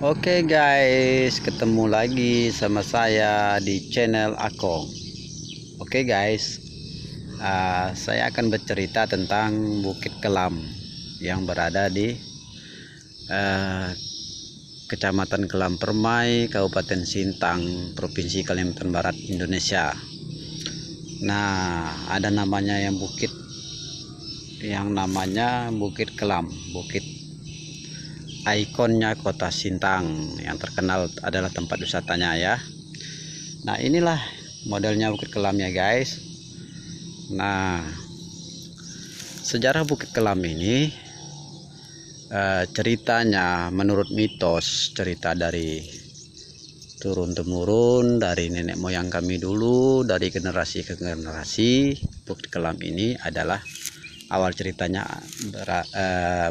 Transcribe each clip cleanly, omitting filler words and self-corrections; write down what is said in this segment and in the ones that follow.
Oke guys, ketemu lagi sama saya di channel Akong. Oke guys, saya akan bercerita tentang Bukit Kelam yang berada di uh, Kecamatan Kelam Permai, Kabupaten Sintang, Provinsi Kalimantan Barat, Indonesia. Nah, ada namanya yang namanya Bukit Kelam, bukit ikonnya kota Sintang, yang terkenal adalah tempat wisatanya ya. Nah, inilah modelnya Bukit Kelam ya guys. Nah, sejarah Bukit Kelam ini ceritanya menurut mitos, cerita dari turun temurun dari nenek moyang kami dulu, dari generasi ke generasi. Bukit Kelam ini adalah awal ceritanya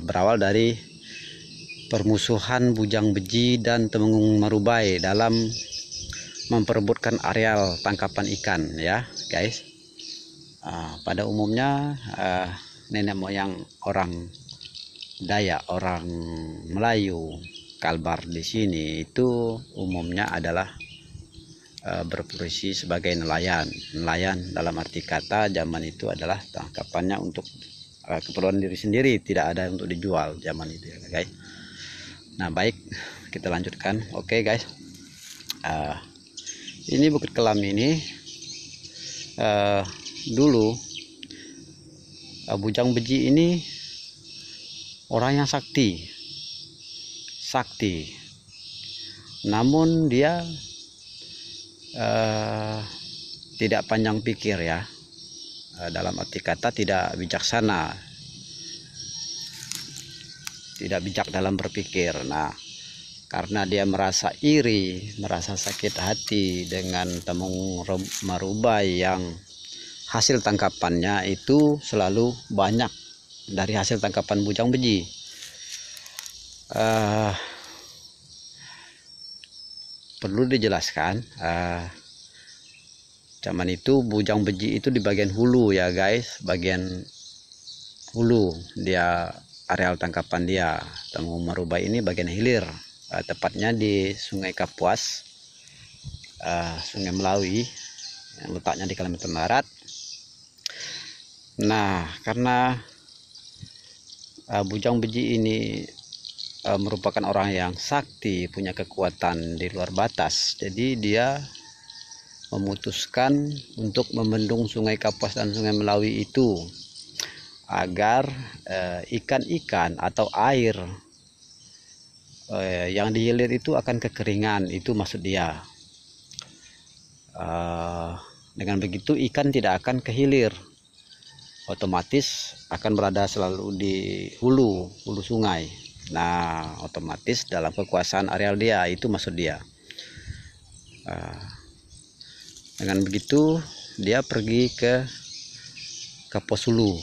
berawal dari permusuhan Bujang Beji dan Temenggung Marubai dalam memperebutkan areal tangkapan ikan ya guys. Pada umumnya nenek moyang orang Dayak, orang Melayu, Kalbar di sini itu umumnya adalah berprofesi sebagai nelayan. Nelayan dalam arti kata zaman itu adalah tangkapannya untuk keperluan diri sendiri, tidak ada untuk dijual zaman itu ya guys. Nah baik, kita lanjutkan. Oke guys, ini Bukit Kelam ini dulu Bujang Beji ini orang yang sakti, namun dia tidak panjang pikir ya, dalam arti kata tidak bijaksana, tidak bijak dalam berpikir. Nah, karena dia merasa iri, merasa sakit hati dengan Temenggung Marubai yang hasil tangkapannya itu selalu banyak dari hasil tangkapan Bujang Beji. Perlu dijelaskan, zaman itu Bujang Beji itu di bagian hulu ya guys, bagian hulu dia areal tangkapan dia. Temenggung Marubai ini bagian hilir, tepatnya di Sungai Kapuas, Sungai Melawi yang letaknya di Kalimantan Barat. Nah, karena Bujang Beji ini merupakan orang yang sakti, punya kekuatan di luar batas, jadi dia memutuskan untuk membendung Sungai Kapuas dan Sungai Melawi itu agar ikan-ikan atau air yang dihilir itu akan kekeringan, itu maksud dia. Dengan begitu ikan tidak akan kehilir, otomatis akan berada selalu di hulu sungai. Nah, otomatis dalam kekuasaan areal dia, itu maksud dia. Dengan begitu dia pergi ke Kapuas Hulu.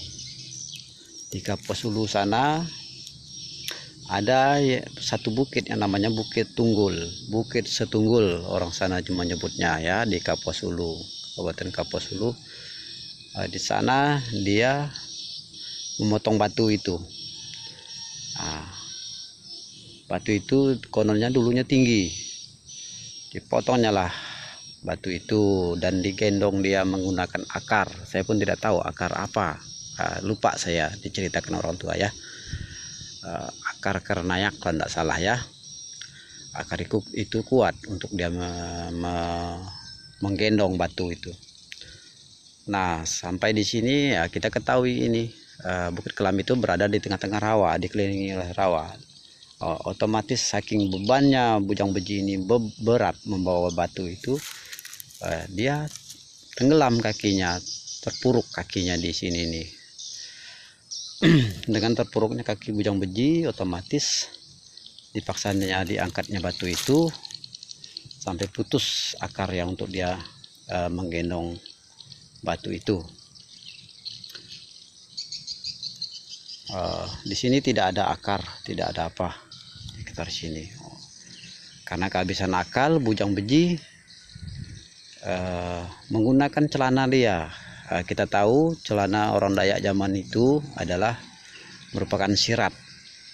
Di Kapuas Hulu sana ada satu bukit yang namanya Bukit Tunggul, Bukit Setunggul orang sana cuma nyebutnya ya, di Kapuas Hulu, Kabupaten Kapuas Hulu. Di sana dia memotong batu itu. Batu itu kononnya dulunya tinggi, dipotongnya lah batu itu dan digendong dia menggunakan akar. Saya pun tidak tahu akar apa, lupa saya, diceritakan orang tua ya. Akar kernayak kalau tidak salah ya. Akar itu kuat untuk dia menggendong batu itu. Nah, sampai di sini ya kita ketahui ini Bukit Kelam itu berada di tengah-tengah rawa, dikelilingi oleh rawa. Otomatis saking bebannya Bujang Beji ini berat membawa batu itu, dia tenggelam kakinya, terpuruk kakinya di sini nih. Dengan terpuruknya kaki Bujang Beji, otomatis dipaksanya diangkatnya batu itu sampai putus akar yang untuk dia menggendong batu itu. Di sini tidak ada akar, tidak ada apa di sekitar sini. Karena kehabisan akal, Bujang Beji menggunakan celana dia. Kita tahu celana orang Dayak zaman itu adalah merupakan sirat.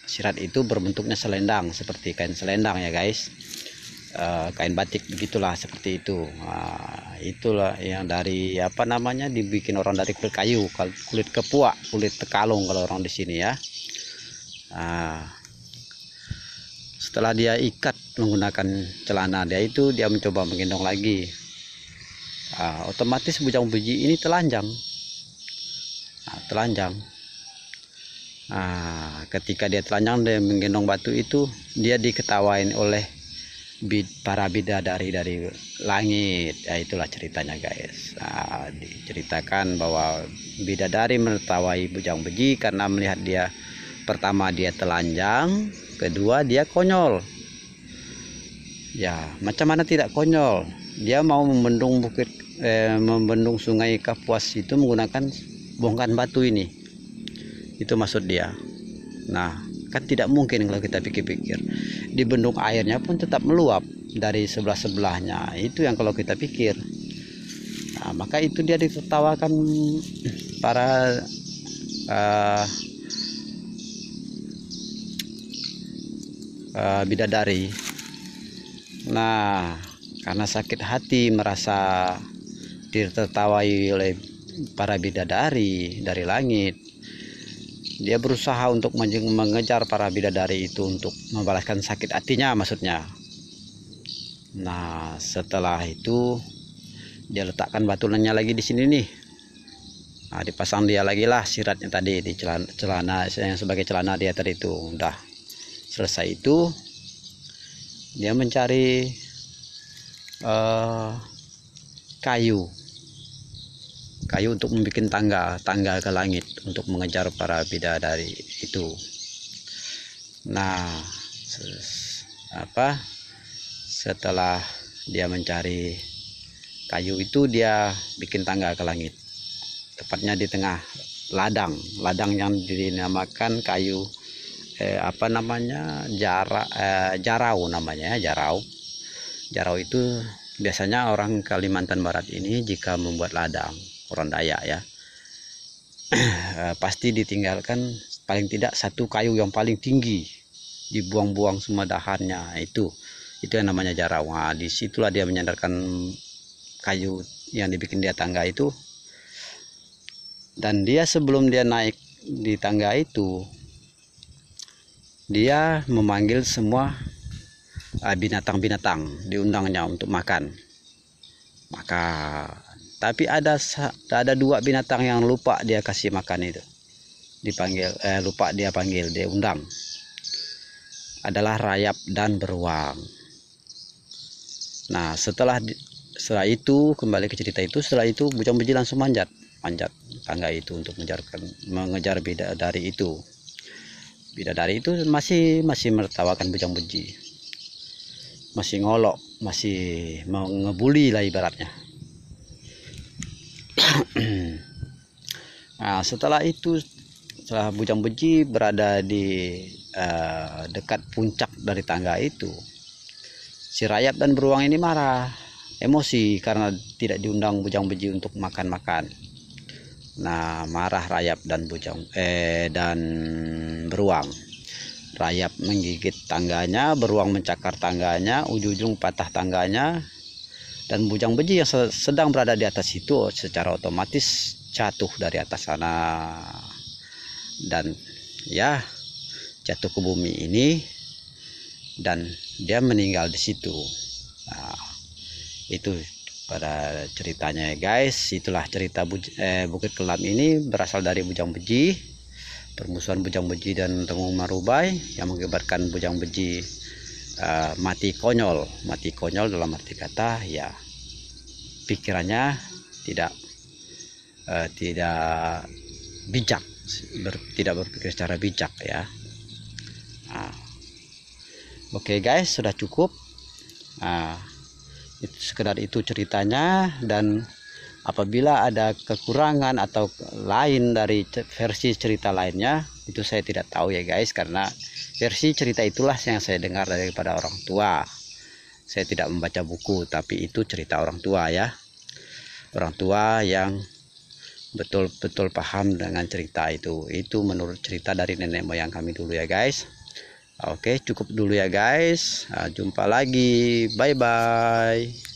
Sirat itu berbentuknya selendang, seperti kain selendang ya guys. Kain batik begitulah, seperti itu. Nah, itulah yang dari apa namanya, dibikin orang dari kulit kayu, kulit kepuak, kulit tekalung kalau orang di sini ya. Nah, setelah dia ikat menggunakan celana dia itu, dia mencoba menggendong lagi. Otomatis bujang beji ini telanjang. Ketika dia telanjang, dia menggendong batu itu, dia diketawain oleh para bidadari dari langit. Ya, itulah ceritanya guys. Diceritakan bahwa bidadari menertawai bujang beji karena melihat dia, pertama dia telanjang, kedua dia konyol. Ya, macam mana tidak konyol? Dia mau membendung sungai Kapuas itu menggunakan bongkahan batu ini. Itu maksud dia. Nah, kan tidak mungkin kalau kita pikir-pikir. Di bendung airnya pun tetap meluap dari sebelah-sebelahnya. Itu yang kalau kita pikir. Nah, maka itu dia ditertawakan para bidadari. Nah, karena sakit hati merasa ditertawai oleh para bidadari dari langit, dia berusaha untuk mengejar para bidadari itu untuk membalaskan sakit hatinya maksudnya. Nah, setelah itu dia letakkan batunya lagi di sini nih. Nah, dipasang dia lagi lah siratnya tadi di celana yang sebagai celana dia tadi itu. Udah selesai itu, dia mencari kayu untuk membuat tangga ke langit untuk mengejar para bidadari itu. Nah, setelah dia mencari kayu itu, dia bikin tangga ke langit, tepatnya di tengah ladang yang dinamakan kayu jarau namanya. Jarau itu biasanya orang Kalimantan Barat ini jika membuat ladang, orang Dayak ya, pasti ditinggalkan paling tidak satu kayu yang paling tinggi, dibuang-buang semua dahannya. Itu yang namanya jarau. Nah, disitulah dia menyandarkan kayu yang dibikin dia tangga itu. Dan dia sebelum dia naik di tangga itu, dia memanggil semua binatang-binatang, diundangnya untuk makan. Tapi ada dua binatang yang lupa dia kasih makan itu, lupa dia panggil, dia undang, adalah rayap dan beruang. Nah, setelah itu kembali ke cerita itu, setelah itu bujang beji langsung manjat tangga itu untuk mengejar bidadari itu. Bidadari itu masih menertawakan bujang beji, masih ngolok, masih mau ngebully lah ibaratnya. Nah, setelah bujang beji berada di dekat puncak dari tangga itu, si rayap dan beruang ini marah, emosi karena tidak diundang bujang beji untuk makan-makan. Nah, marah rayap dan beruang. Rayap menggigit tangganya, beruang mencakar tangganya, ujung-ujung patah tangganya, dan bujang beji yang sedang berada di atas itu secara otomatis jatuh dari atas sana dan ya jatuh ke bumi ini, dan dia meninggal di situ. Nah, itu pada ceritanya ya guys. Itulah cerita Bukit Kelam ini berasal dari bujang beji, permusuhan bujang beji dan Temung Marubai yang mengakibatkan bujang beji mati konyol dalam arti kata ya pikirannya tidak bijak, tidak berpikir secara bijak ya. Oke guys, sudah cukup. Sekedar itu ceritanya, dan apabila ada kekurangan atau lain dari versi cerita lainnya, itu saya tidak tahu ya guys, karena versi cerita itulah yang saya dengar daripada orang tua. Saya tidak membaca buku, tapi itu cerita orang tua ya, orang tua yang betul-betul paham dengan cerita itu. Itu menurut cerita dari nenek moyang kami dulu ya guys. Oke, cukup dulu ya guys. Jumpa lagi. Bye bye.